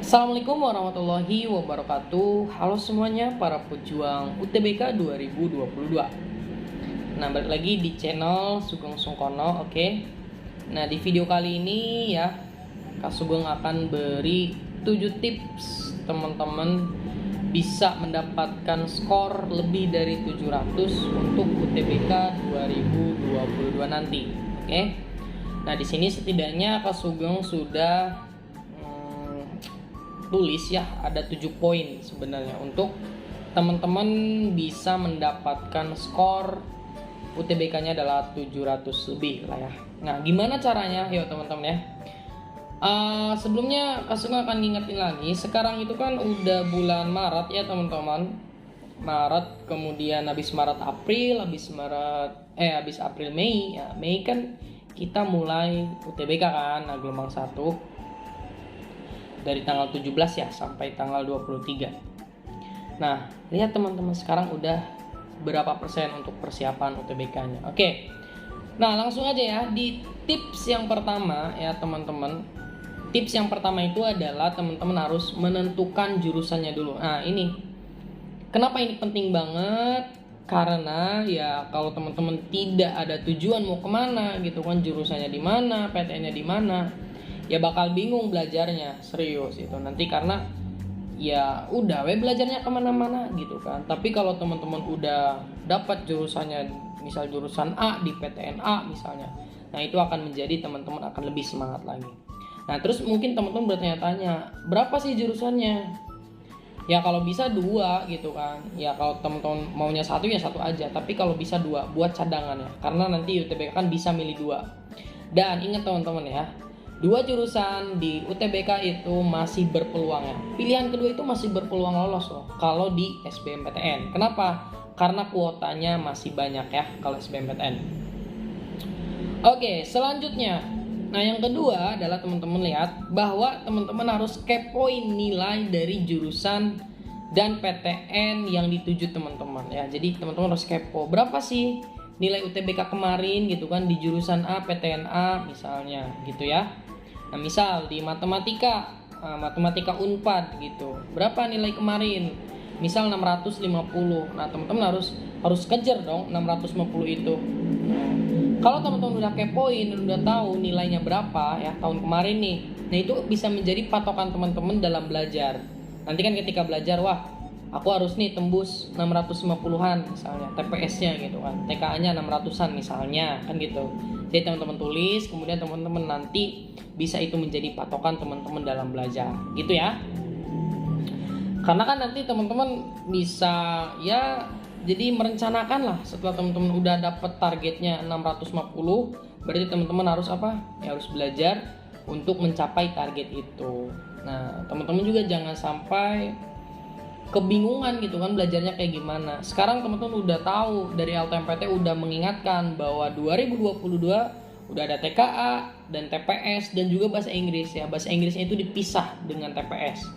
Assalamualaikum warahmatullahi wabarakatuh. Halo semuanya para pejuang UTBK 2022. Nah, balik lagi di channel Sugeng Sungkono, oke. Nah, di video kali ini ya Kak Sugeng akan beri 7 tips teman-teman bisa mendapatkan skor lebih dari 700 untuk UTBK 2022 nanti, oke. Nah, di sini setidaknya Kak Sugeng sudah tulis ya, ada 7 poin sebenarnya untuk teman-teman bisa mendapatkan skor UTBK-nya adalah 700 lebih lah ya. Nah, gimana caranya? Yuk teman-teman ya. Sebelumnya Kak Sugeng akan ngingetin lagi, sekarang itu kan udah bulan Maret ya teman-teman. Maret, kemudian habis Maret April, habis April Mei ya. Mei kan kita mulai UTBK kan, nah gelombang 1 dari tanggal 17 ya sampai tanggal 23. Nah, lihat teman-teman sekarang udah berapa persen untuk persiapan UTBK-nya. Oke. Nah, langsung aja ya di tips yang pertama ya teman-teman. Tips yang pertama itu adalah teman-teman harus menentukan jurusannya dulu. Nah, ini kenapa ini penting banget? Karena ya kalau teman-teman tidak ada tujuan mau kemana gitu kan, jurusannya di mana, PTN-nya di mana, ya bakal bingung belajarnya, serius itu nanti, karena ya udah belajarnya kemana-mana gitu kan. Tapi kalau teman-teman udah dapat jurusannya, misal jurusan A di PTN A misalnya, nah itu akan menjadi teman-teman akan lebih semangat lagi. Nah terus mungkin teman-teman bertanya-tanya, berapa sih jurusannya? Ya kalau bisa 2 gitu kan. Ya kalau teman-teman maunya 1 ya 1 aja, tapi kalau bisa 2 buat cadangan ya, karena nanti UTBK kan bisa milih 2. Dan ingat teman-teman ya, 2 jurusan di UTBK itu masih berpeluang ya. Pilihan kedua itu masih berpeluang lolos loh kalau di SBMPTN. Kenapa? Karena kuotanya masih banyak ya kalau SBMPTN. Oke, selanjutnya. Nah, yang kedua adalah teman-teman lihat bahwa teman-teman harus kepoin nilai dari jurusan dan PTN yang dituju teman-teman ya. Jadi teman-teman harus kepo berapa sih nilai UTBK kemarin gitu kan di jurusan A, PTN A misalnya gitu ya. Nah, misal di matematika Unpad gitu, berapa nilai kemarin? Misal 650. Nah, teman-teman harus kejar dong 650 itu. Nah, kalau teman-teman udah kepoin dan udah tahu nilainya berapa ya tahun kemarin nih, nah itu bisa menjadi patokan teman-teman dalam belajar. Nanti kan ketika belajar, wah aku harus nih tembus 650-an misalnya TPS-nya gitu kan, TKA-nya 600-an misalnya kan gitu. Jadi teman-teman tulis, kemudian teman-teman nanti bisa itu menjadi patokan teman-teman dalam belajar gitu ya. Karena kan nanti teman-teman bisa ya jadi merencanakan lah, setelah teman-teman udah dapet targetnya 650, berarti teman-teman harus apa? Ya harus belajar untuk mencapai target itu. Nah, teman-teman juga jangan sampai kebingungan gitu kan belajarnya kayak gimana. Sekarang teman-teman udah tahu, dari LTMPT udah mengingatkan bahwa 2022 udah ada TKA dan TPS dan juga bahasa Inggris ya. Bahasa Inggrisnya itu dipisah dengan TPS.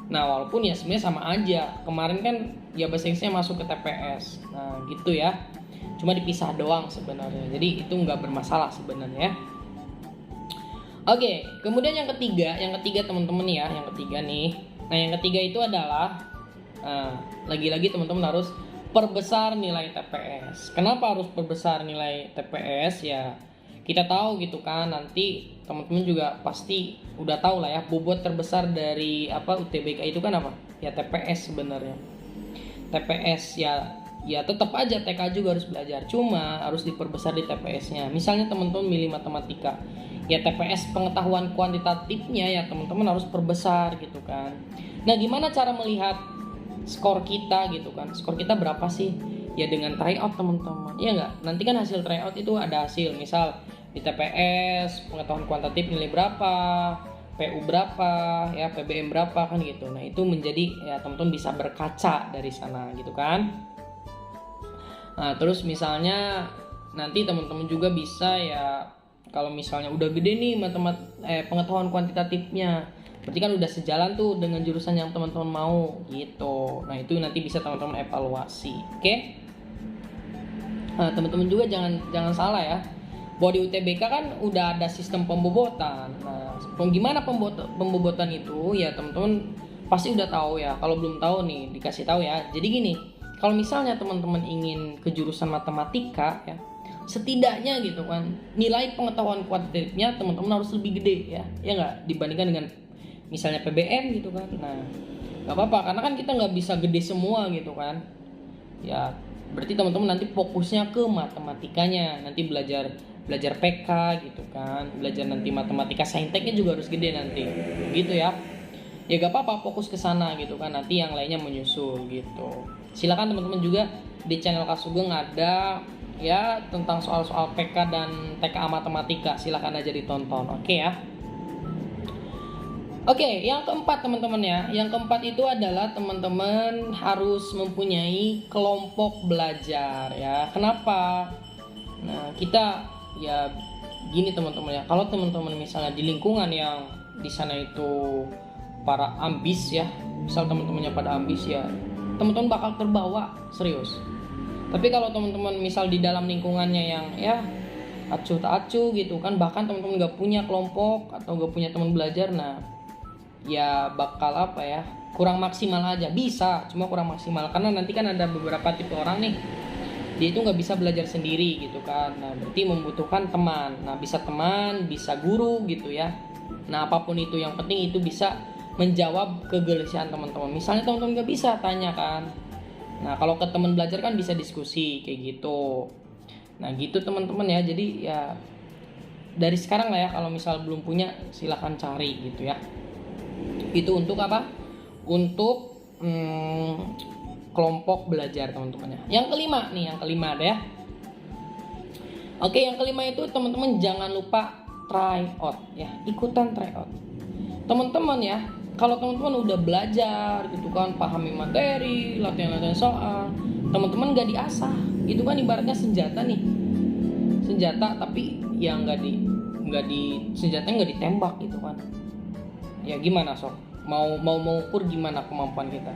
Nah, walaupun ya sebenarnya sama aja. Kemarin kan ya bahasa Inggrisnya masuk ke TPS. Nah, gitu ya. Cuma dipisah doang sebenarnya. Jadi itu nggak bermasalah sebenarnya. Oke, kemudian yang ketiga teman-teman ya, yang ketiga nih. Nah, yang ketiga itu adalah lagi-lagi teman-teman harus perbesar nilai TPS. Kenapa harus perbesar nilai TPS? Ya kita tahu gitu kan, nanti teman-teman juga pasti udah tahu lah ya, bobot terbesar dari UTBK itu kan apa? Ya TPS sebenarnya. TPS ya tetap aja TK juga harus belajar, cuma harus diperbesar di TPS-nya. Misalnya teman-teman milih matematika, ya TPS pengetahuan kuantitatifnya ya teman-teman harus perbesar gitu kan. Nah, gimana cara melihat skor kita gitu kan? Skor kita berapa sih? Ya dengan tryout teman-teman. Iya nggak? Nanti kan hasil tryout itu ada hasil, misal di TPS pengetahuan kuantitatif nilai berapa, PU berapa, ya PBM berapa kan gitu. Nah, itu menjadi ya teman-teman bisa berkaca dari sana gitu kan. Nah, terus misalnya nanti teman-teman juga bisa ya, kalau misalnya udah gede nih pengetahuan kuantitatifnya, berarti kan udah sejalan tuh dengan jurusan yang teman-teman mau gitu. Nah, itu nanti bisa teman-teman evaluasi. Oke? Nah, teman-teman juga jangan salah ya. Bahwa di UTBK kan udah ada sistem pembobotan. Nah, gimana pembobotan itu ya teman-teman pasti udah tahu ya. Kalau belum tahu nih dikasih tahu ya. Jadi gini, kalau misalnya teman-teman ingin ke jurusan matematika ya, setidaknya gitu kan nilai pengetahuan kuantitatifnya teman-teman harus lebih gede ya nggak, dibandingkan dengan misalnya PBM gitu kan. Nah nggak apa-apa karena kan kita nggak bisa gede semua gitu kan ya, berarti teman-teman nanti fokusnya ke matematikanya, nanti belajar PK gitu kan, belajar nanti matematika sainteknya juga harus gede nanti gitu ya. Ya gak apa-apa, fokus ke sana gitu kan, nanti yang lainnya menyusul gitu. Silakan teman-teman juga di channel Kak Sugeng ada ya tentang soal-soal PK dan TKA matematika, silakan aja ditonton. Oke ya. Oke, yang keempat teman-teman ya. Yang keempat itu adalah teman-teman harus mempunyai kelompok belajar ya. Kenapa? Nah, kita ya gini teman-teman ya. Kalau teman-teman misalnya di lingkungan yang di sana itu para ambis ya, misal teman-temannya pada ambis ya, teman-teman bakal terbawa serius. Tapi kalau teman-teman misal di dalam lingkungannya yang ya acuh tak acuh gitu kan, bahkan teman-teman nggak punya kelompok atau nggak punya teman belajar, nah ya bakal apa ya, kurang maksimal aja. Bisa, cuma kurang maksimal karena nanti kan ada beberapa tipe orang nih, dia itu nggak bisa belajar sendiri gitu kan. Nah berarti membutuhkan teman. Nah bisa teman, bisa guru gitu ya. Nah apapun itu, yang penting itu bisa menjawab kegelisahan teman-teman. Misalnya teman-teman nggak bisa, tanya kan. Nah kalau ke teman belajar kan bisa diskusi kayak gitu. Nah gitu teman-teman ya. Jadi ya dari sekarang lah ya, kalau misal belum punya silahkan cari gitu ya. Itu untuk apa? Untuk kelompok belajar teman-teman ya. Yang kelima nih, yang kelima ada ya. Oke, yang kelima itu teman-teman jangan lupa try out ya, ikutan try out. Teman-teman ya, kalau teman-teman udah belajar gitu kan, pahami materi, latihan-latihan soal, teman-teman gak diasah. Itu kan ibaratnya senjata nih. Senjata tapi yang senjatanya nggak ditembak gitu kan. Ya gimana sob? Mau mengukur gimana kemampuan kita?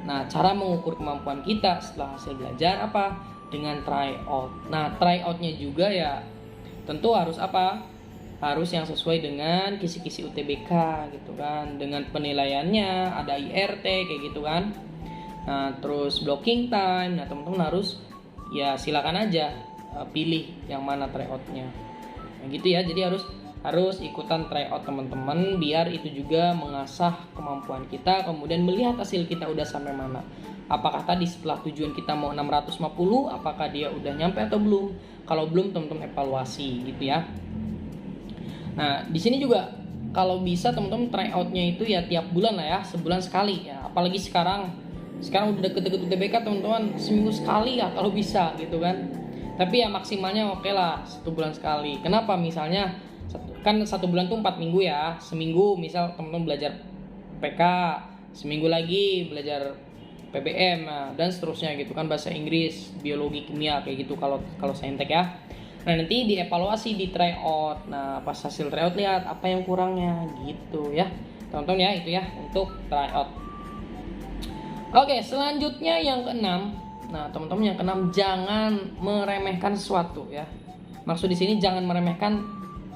Nah, cara mengukur kemampuan kita setelah hasil belajar apa? Dengan try out. Nah, try outnya juga ya tentu harus apa? Harus yang sesuai dengan kisi-kisi UTBK gitu kan. Dengan penilaiannya, ada IRT kayak gitu kan. Nah, terus blocking time. Nah, teman-teman harus ya silakan aja pilih yang mana try outnya. Nah, gitu ya. Jadi harus ikutan try out teman-teman, biar itu juga mengasah kemampuan kita, kemudian melihat hasil kita udah sampai mana. Apakah tadi setelah tujuan kita mau 650, apakah dia udah nyampe atau belum? Kalau belum, teman-teman evaluasi gitu ya. Nah di sini juga kalau bisa teman-teman try outnya itu ya tiap bulan lah ya, sebulan sekali ya. Apalagi sekarang udah deket-deket UTBK teman-teman, seminggu sekali ya kalau bisa gitu kan. Tapi ya maksimalnya oke lah 1 bulan sekali. Kenapa? Misalnya kan 1 bulan tuh 4 minggu ya. Seminggu misal teman-teman belajar PK, seminggu lagi belajar PBM, nah, dan seterusnya gitu kan, bahasa Inggris, biologi, kimia kayak gitu kalau saintek ya. Nah nanti dievaluasi di try out. Nah pas hasil try out lihat apa yang kurangnya gitu ya teman-teman ya. Itu ya untuk try out. Oke, selanjutnya yang keenam. Nah teman-teman yang keenam, jangan meremehkan sesuatu ya. Maksud di sini jangan meremehkan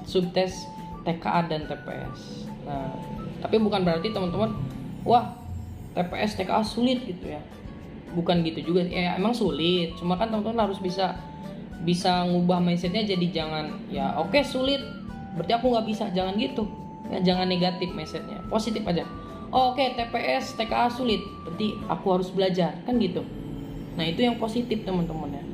subtes TKA dan TPS. Nah, tapi bukan berarti teman-teman, wah TPS TKA sulit gitu ya. Bukan gitu juga. Ya emang sulit. Cuma kan teman-teman harus bisa ngubah mindsetnya, jadi jangan ya oke, sulit berarti aku nggak bisa. Jangan gitu. Ya, jangan negatif mindsetnya. Positif aja. Oke, TPS TKA sulit, berarti aku harus belajar kan gitu. Nah itu yang positif teman-teman ya.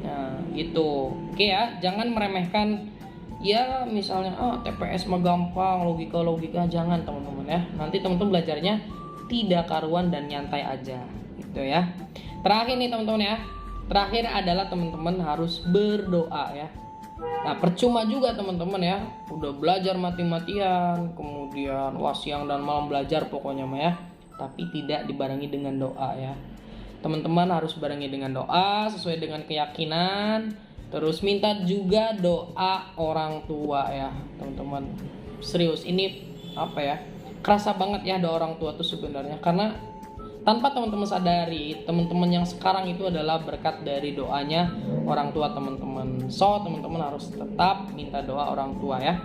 Nah gitu. Oke ya, jangan meremehkan. Ya misalnya TPS mah gampang, logika jangan teman-teman ya. Nanti teman-teman belajarnya tidak karuan dan nyantai aja gitu ya. Terakhir nih teman-teman ya. Terakhir adalah teman-teman harus berdoa ya. Nah percuma juga teman-teman ya, udah belajar mati-matian, kemudian siang dan malam belajar pokoknya mah ya, tapi tidak dibarengi dengan doa ya. Teman-teman harus barengi dengan doa sesuai dengan keyakinan. Terus minta juga doa orang tua ya teman-teman. Serius ini apa ya, kerasa banget ya doa orang tua tuh sebenarnya. Karena tanpa teman-teman sadari, teman-teman yang sekarang itu adalah berkat dari doanya orang tua teman-teman. So, teman-teman harus tetap minta doa orang tua ya.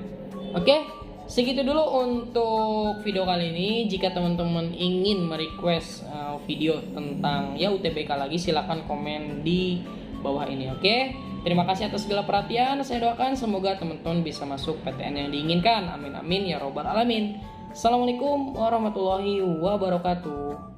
Oke, segitu dulu untuk video kali ini. Jika teman-teman ingin merequest video tentang ya UTBK lagi, silahkan komen di bawah ini. Oke, terima kasih atas segala perhatian. Saya doakan semoga teman-teman bisa masuk PTN yang diinginkan. Amin amin ya robbal alamin. Assalamualaikum warahmatullahi wabarakatuh.